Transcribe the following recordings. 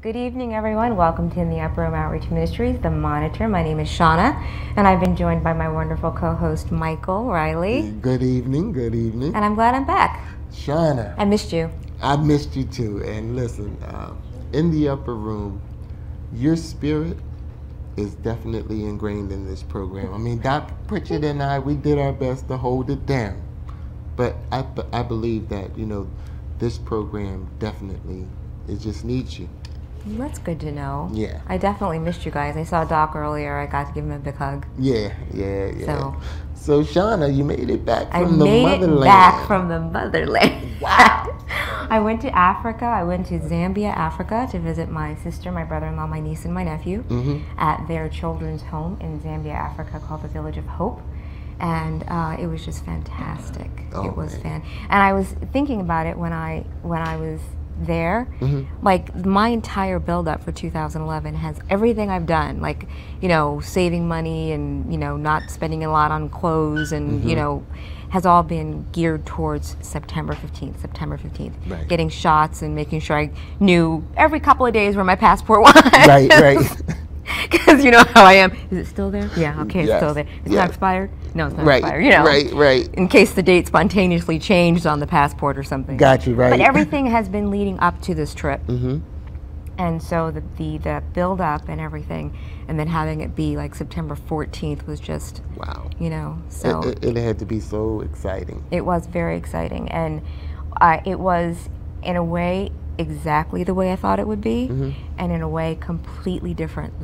Good evening, everyone. Welcome to In the Upper Room Outreach Ministries, The Monitor. My name is Shauna, and I've been joined by my wonderful co-host, Michael Riley. Good evening, good evening. And I'm glad I'm back. Shauna. I missed you. I missed you too. And listen, In the Upper Room, your spirit is definitely ingrained in this program. I mean, Dr. Pritchard and I, we did our best to hold it down. But I believe that, this program definitely, it just needs you. That's good to know. Yeah. I definitely missed you guys. I saw Doc earlier. I got to give him a big hug. Yeah. So Shauna, you made it back from the motherland. I made it back from the motherland. Wow. I went to Africa. I went to Zambia, Africa, to visit my sister, my brother-in-law, my niece, and my nephew at their children's home in Zambia, Africa, called the Village of Hope. And it was just fantastic. It was And I was thinking about it when I was there. Like, my entire build-up for 2011 has everything I've done, like, saving money and, not spending a lot on clothes and, has all been geared towards September 15th. Right. Getting shots and making sure I knew every couple of days where my passport was. Right. Because you know how I am. Is it still there? Yeah, okay, it's still there. It's not expired? No, it's not expired. Right. In case the date spontaneously changed on the passport or something. Got you, right. But everything has been leading up to this trip. And so the build up and everything, and then having it be like September 14th was just, wow. So it had to be so exciting. It was very exciting. And it was, in a way, exactly the way I thought it would be, and in a way completely different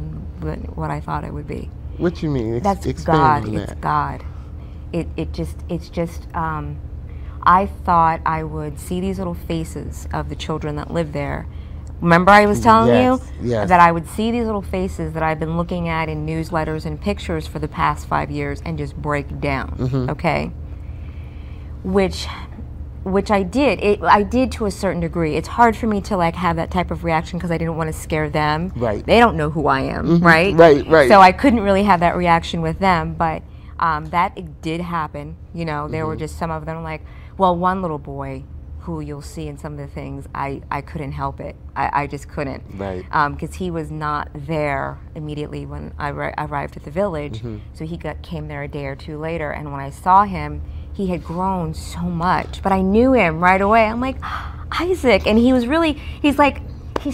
than what I thought it would be. What you mean? That's God. It's God. It's just. I thought I would see these little faces of the children that live there. Remember, I was telling you that I would see these little faces that I've been looking at in newsletters and pictures for the past 5 years and just break down. Okay, which I did. I did to a certain degree. It's hard for me to have that type of reaction because I didn't want to scare them. Right. They don't know who I am, right? Right. So I couldn't really have that reaction with them, but it did happen. There were just some of them one little boy who you'll see in some of the things, I couldn't help it. I just couldn't. Right. Because he was not there immediately when I arrived at the village. So he came there a day or two later, and when I saw him, he had grown so much, but I knew him right away. I'm like, Isaac, and he's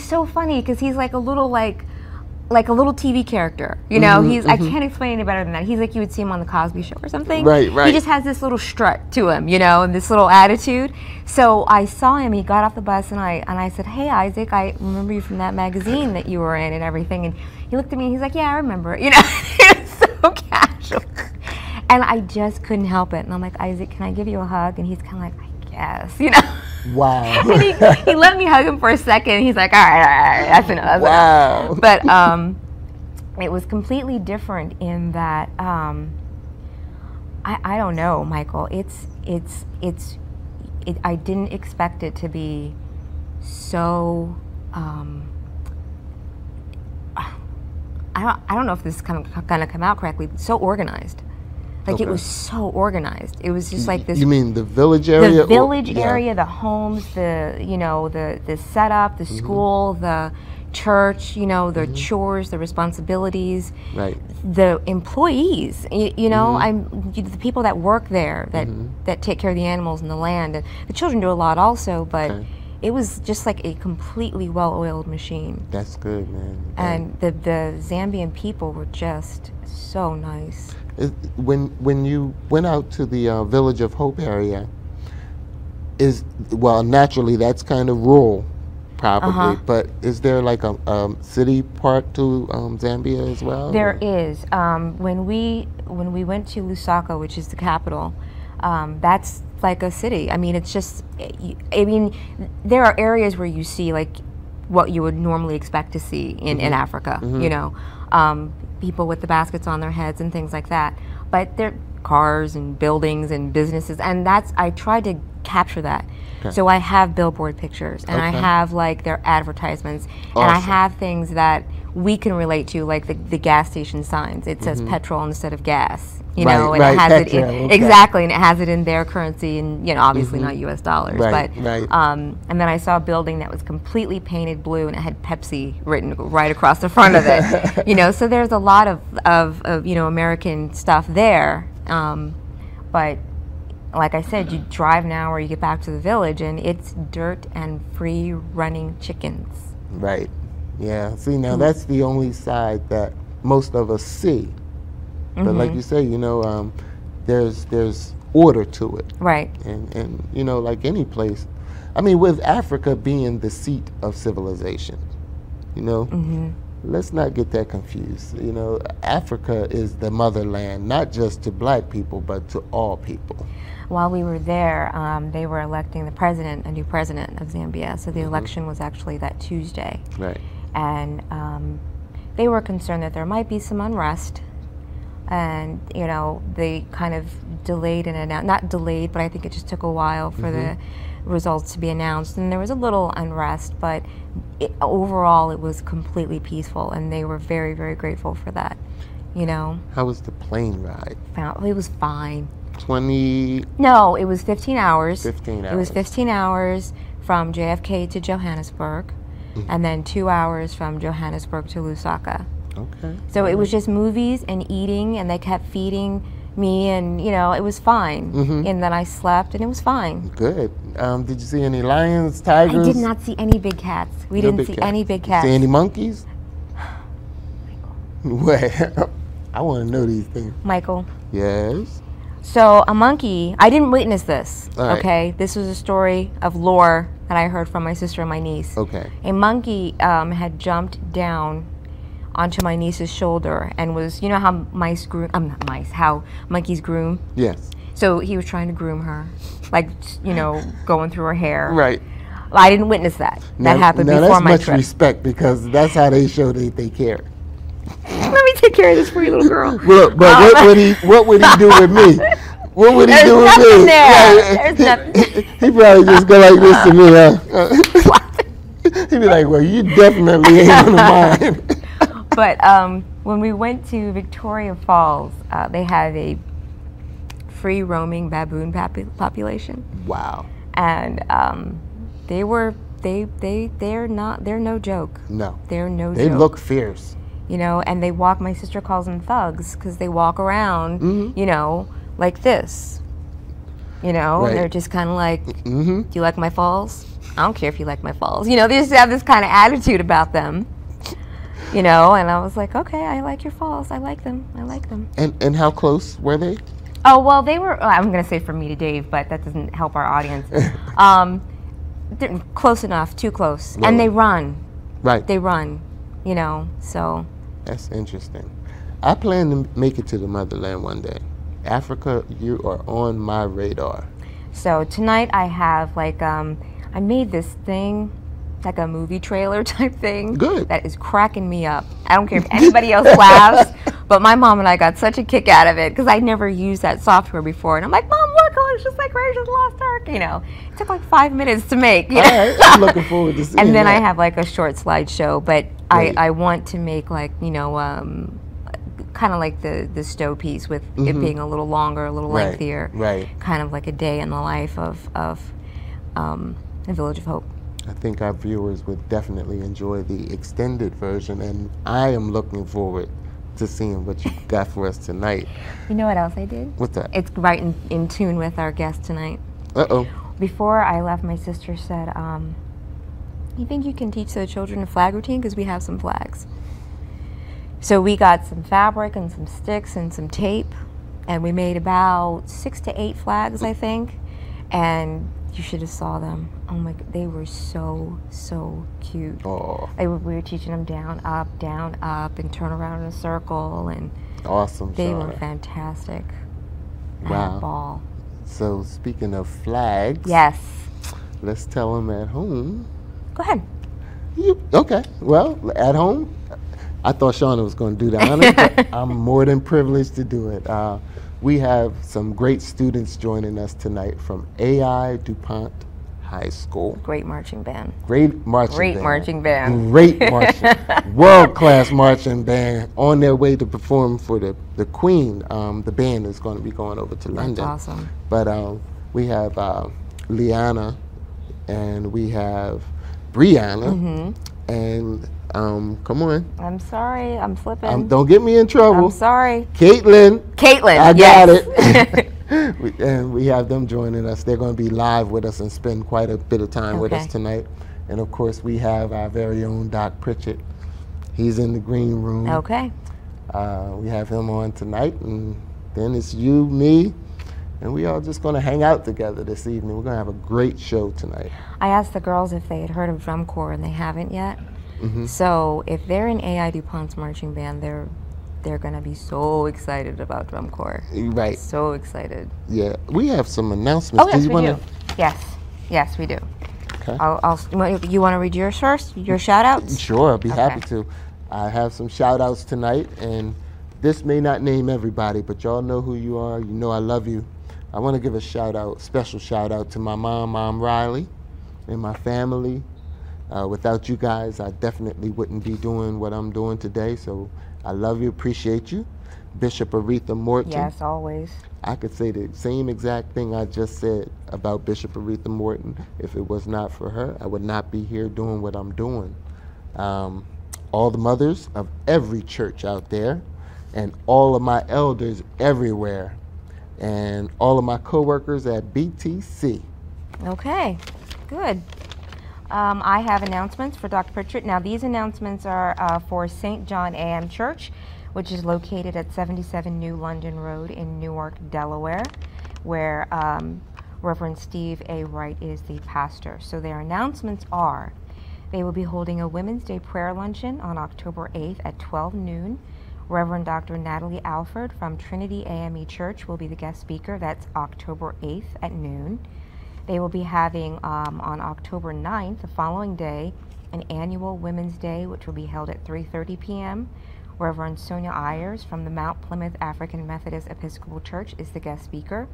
so funny because he's like a little TV character, I can't explain any better than that. He's like you would see him on the Cosby Show or something. Right. He just has this little strut to him, and this little attitude. So I saw him, he got off the bus, and I said, hey, Isaac, I remember you from that magazine that you were in and everything. And he looked at me and he's like, yeah, I remember it. It's so casual. And I just couldn't help it. And I'm like, Isaac, can I give you a hug? And he's kind of like, I guess, Wow. And he let me hug him for a second. And he's like, all right, that's enough. Wow. But it was completely different in that, I don't know, Michael. I didn't expect it to be so, I don't know if this is going to come out correctly, but so organized. It was so organized. It was just like this. You mean the village area? The village area, the homes, the setup, the school, the church, the chores, the responsibilities. Right. The employees, the people that work there, that take care of the animals and the land. And the children do a lot also, but it was just like a completely well-oiled machine. That's good, man. And the Zambian people were just so nice. When you went out to the Village of Hope area, naturally that's kind of rural, probably. But is there like a city part to Zambia as well? There is. When we went to Lusaka, which is the capital, that's like a city. I mean, it's just. There are areas where you see like what you would normally expect to see in Africa. People with the baskets on their heads and things like that. But they're cars and buildings and businesses, and I tried to capture that. So I have billboard pictures, and I have their advertisements, and I have things that we can relate to, like the gas station signs. It says petrol instead of gas. you know, and it has it in, exactly, and it has it in their currency, and you know, obviously not U.S. dollars, but and then I saw a building that was completely painted blue, and it had Pepsi written right across the front of it, you know. So there's a lot of you know, American stuff there, but like I said, you drive an hour, you get back to the village, and it's dirt and free running chickens. Right. Yeah. See, now that's the only side that most of us see. But like you say, you know, there's order to it. Right. And you know, like any place, I mean, with Africa being the seat of civilization, you know, let's not get that confused. You know, Africa is the motherland, not just to black people, but to all people. While we were there, they were electing the president, a new president of Zambia. So the election was actually that Tuesday. Right. And they were concerned that there might be some unrest. And, you know, they kind of delayed and announced, not delayed, but I think it just took a while for the results to be announced. And there was a little unrest, but overall it was completely peaceful. And they were very, very grateful for that, you know. How was the plane ride? It was fine. 20? No, it was 15 hours. 15 hours. It was 15 hours from JFK to Johannesburg, and then 2 hours from Johannesburg to Lusaka. Okay. So it was just movies and eating, and they kept feeding me, and you know, it was fine. And then I slept, and it was fine. Good. Did you see any lions, tigers? I did not see any big cats. We didn't see any big cats. See any monkeys? What? I want to know these things. Michael. Yes. So a monkey, I didn't witness this, right. Okay? This was a story of lore that I heard from my sister and my niece. Okay. A monkey had jumped down onto my niece's shoulder and was, you know how how monkeys groom? Yes. So he was trying to groom her, like, you know, going through her hair. Right. I didn't witness that. That happened before my trip. That's much trip. respect, because that's how they show that they care. Let me take care of this for you, little girl. Look, but what would he do with me? What would he do with me? There's nothing. He probably just go like this to me. Huh? He'd be like, "Well, you definitely ain't on the mind." But when we went to Victoria Falls, they have a free roaming baboon population. Wow. And they're no joke. No. They're no joke. They look fierce. You know, and they walk, my sister calls them thugs, because they walk around, you know, like this. You know, right. And they're just kind of like, do you like my falls? I don't care if you like my falls. You know, they just have this kind of attitude about them. You know, and I was like, okay, I like your falls. I like them. I like them. And how close were they? Oh, well, they were, I'm going to say from me to Dave, but that doesn't help our audience. They're close enough, too close. Really? And they run. Right. They run, you know, so. That's interesting. I plan to make it to the motherland one day. Africa, you are on my radar. So tonight I have like, I made this thing, like a movie trailer type thing. Good. That is cracking me up. I don't care if anybody else laughs, but my mom and I got such a kick out of it because I'd never used that software before. And I'm like, Mom, look, it's just like Raiders of the Lost Ark. You know, it took like 5 minutes to make. You know? All right, I'm looking forward to seeing And then that. I have like a short slideshow, but I want to make like, you know, kind of like the Stowe piece with it being a little longer, a little lengthier. Right. Kind of like a day in the life of the Village of Hope. I think our viewers would definitely enjoy the extended version, and I am looking forward to seeing what you got for us tonight. You know what else I did? What's that? It's right in tune with our guest tonight. Uh-oh. Before I left, my sister said, you think you can teach the children a flag routine? Because we have some flags. So we got some fabric and some sticks and some tape, and we made about 6 to 8 flags, I think. And you should have saw them. Oh my God, they were so cute. Oh. We were teaching them down, up, and turn around in a circle, and awesome. They were fantastic. Wow. Ball. So speaking of flags, yes, let's tell them at home. Go ahead. Okay. Well, at home, I thought Shauna was going to do the honors, but I'm more than privileged to do it. We have some great students joining us tonight from AI DuPont High School. Great marching band. Great marching Great band. marching band. Great marching. World-class marching band on their way to perform for the Queen. The band is going to be going over to London. That's awesome. But we have Liana and we have Brianna. And come on. I'm sorry, I'm slipping. Don't get me in trouble. I'm sorry. Caitlin. I got it. And we have them joining us. They're going to be live with us and spend quite a bit of time with us tonight. And of course, we have our very own Doc Pritchett. He's in the green room. Okay. We have him on tonight, and then it's you, me, and we all just going to hang out together this evening. We're going to have a great show tonight. I asked the girls if they had heard of drum corps, and they haven't yet. So if they're in A.I. DuPont's marching band, they're going to be so excited about drum corps. Right. So excited. Yeah. We have some announcements. Oh, yes, we do. Yes, we do. Okay. You want to read yours first? Your shout-outs? Sure, I'll be happy to. I have some shout-outs tonight, and this may not name everybody, but y'all know who you are. You know I love you. I want to give a shout-out, special shout-out to my Mom Riley, and my family. Without you guys, I definitely wouldn't be doing what I'm doing today, so I love you, appreciate you. Bishop Aretha Morton. Yes, always. I could say the same exact thing I just said about Bishop Aretha Morton. If it was not for her, I would not be here doing what I'm doing. All the mothers of every church out there, and all of my elders everywhere, and all of my coworkers at BTC. Okay, good. I have announcements for Dr. Pritchett. Now, these announcements are for St. John A.M. Church, which is located at 77 New London Road in Newark, Delaware, where Reverend Steve A. Wright is the pastor. So their announcements are, they will be holding a Women's Day prayer luncheon on October 8th at 12 noon. Reverend Dr. Natalie Alford from Trinity AME Church will be the guest speaker. That's October 8th at noon. They will be having on October 9th, the following day, an annual Women's Day, which will be held at 3:30 p.m. Reverend Sonia Ayers from the Mount Plymouth African Methodist Episcopal Church is the guest speaker.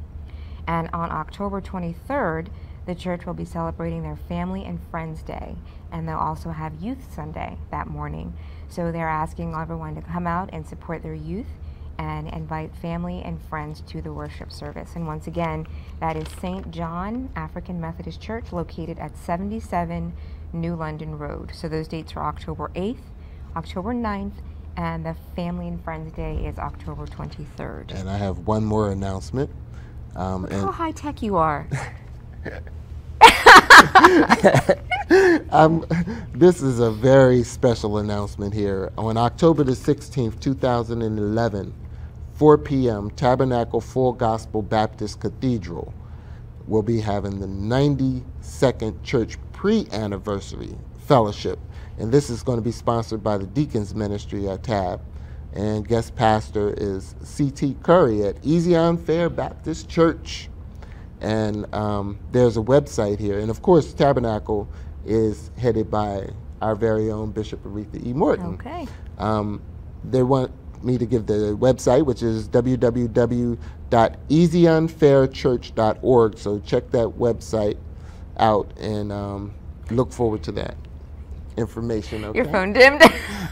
And on October 23rd, the church will be celebrating their Family and Friends Day, and they'll also have Youth Sunday that morning. So they're asking everyone to come out and support their youth and invite family and friends to the worship service. And once again, that is St. John African Methodist Church, located at 77 New London Road. So those dates are October 8th, October 9th, and the Family and Friends Day is October 23rd. And I have one more announcement. Look how high-tech you are. This is a very special announcement here. On October the 16th, 2011, 4 p.m., Tabernacle Full Gospel Baptist Cathedral will be having the 92nd Church Pre-Anniversary Fellowship. And this is going to be sponsored by the Deacons Ministry at TAB. And guest pastor is C.T. Curry at Easy on Fair Baptist Church. And there's a website here. And of course, Tabernacle is headed by our very own Bishop Aretha E. Morton. Okay. They want me to give the website, which is www.easyonfairchurch.org. So check that website out and look forward to that information. Okay? Your phone dimmed.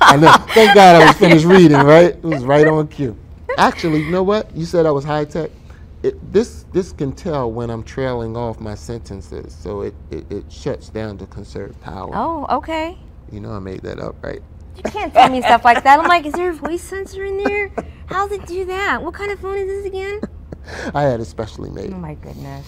I know. Thank God I was finished reading, right? It was right on cue. Actually, you know what? You said I was high tech. This can tell when I'm trailing off my sentences, so it shuts down to conserve power. Oh, okay. You know I made that up, right? You can't tell me stuff like that. I'm like, is there a voice sensor in there? How does it do that? What kind of phone is this again? I had it specially made. Oh my goodness.